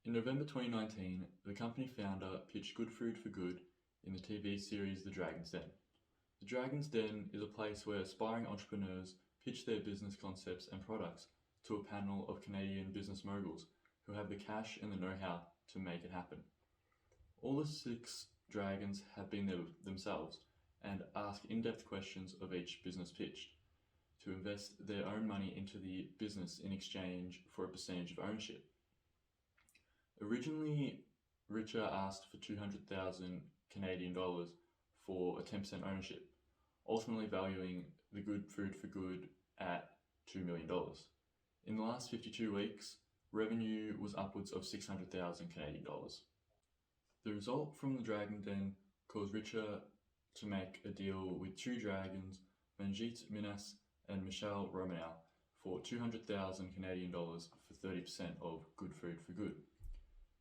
In November 2019, the company founder pitched Good Food for Good in the TV series The Dragon's Den. The Dragon's Den is a place where aspiring entrepreneurs pitch their business concepts and products to a panel of Canadian business moguls who have the cash and the know-how to make it happen. All the 6 dragons have been there themselves and ask in-depth questions of each business pitched to invest their own money into the business in exchange for a percentage of ownership. Originally, Richer asked for 200,000 Canadian dollars for a 10% ownership, ultimately valuing the Good Food for Good at $2 million. In the last 52 weeks, revenue was upwards of 600,000 Canadian dollars. The result from the Dragon Den caused Richer to make a deal with 2 dragons, Manjit Minas and Michelle Romanow, for 200,000 Canadian dollars for 30% of Good Food for Good.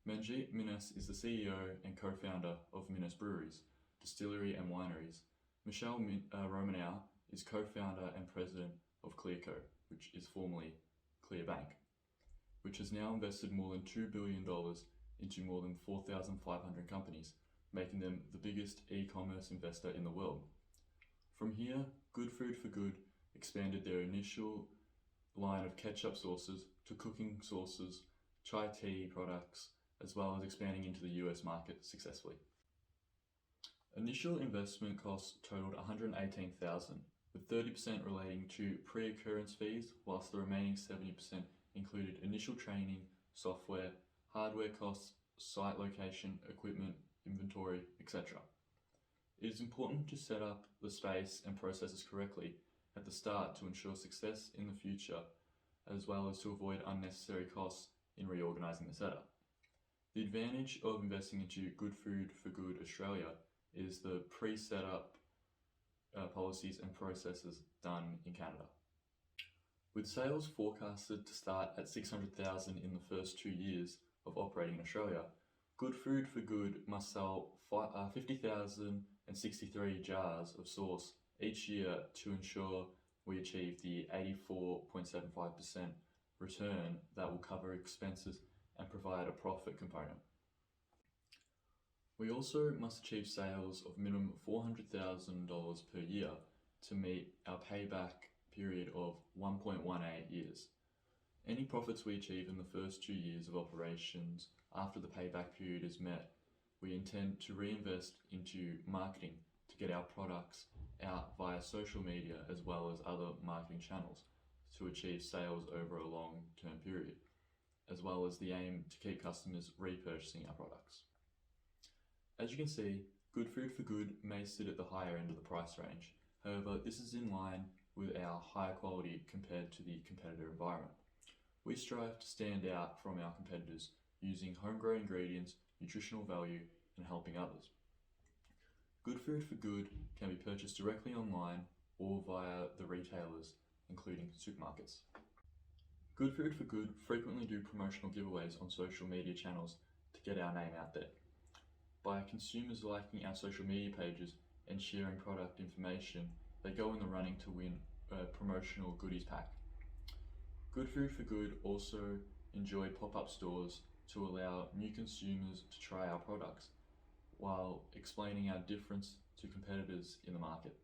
Manjit Minas is the CEO and co-founder of Minas Breweries, distillery and wineries. Michelle Romanow is co-founder and president of Clearco, which is formerly Clearbank, which has now invested more than $2 billion into more than 4,500 companies, making them the biggest e-commerce investor in the world. From here, Good Food for Good expanded their initial line of ketchup sauces to cooking sauces, chai tea products, as well as expanding into the US market successfully. Initial investment costs totaled $118,000, with 30% relating to pre-occurrence fees, whilst the remaining 70% included initial training, software, hardware costs, site location, equipment, inventory, etc. It is important to set up the space and processes correctly at the start to ensure success in the future, as well as to avoid unnecessary costs in reorganising the setup. The advantage of investing into Good Food for Good Australia is the pre-setup policies and processes done in Canada. With sales forecasted to start at 600,000 in the first 2 years of operating in Australia, Good Food for Good must sell 50,063 jars of sauce each year to ensure we achieve the 84.75% return that will cover expenses and provide a profit component. We also must achieve sales of minimum $400,000 per year to meet our payback period of 1.18 years. Any profits we achieve in the first 2 years of operations after the payback period is met, we intend to reinvest into marketing to get our products out via social media as well as other marketing channels to achieve sales over a long-term period, as well as the aim to keep customers repurchasing our products. As you can see, Good Food for Good may sit at the higher end of the price range. However, this is in line with our higher quality compared to the competitor environment. We strive to stand out from our competitors using homegrown ingredients, nutritional value, and helping others. Good Food for Good can be purchased directly online or via the retailers, including supermarkets. Good Food for Good frequently do promotional giveaways on social media channels to get our name out there. By consumers liking our social media pages and sharing product information, they go in the running to win a promotional goodies pack. Good Food for Good also enjoy pop-up stores to allow new consumers to try our products while explaining our difference to competitors in the market.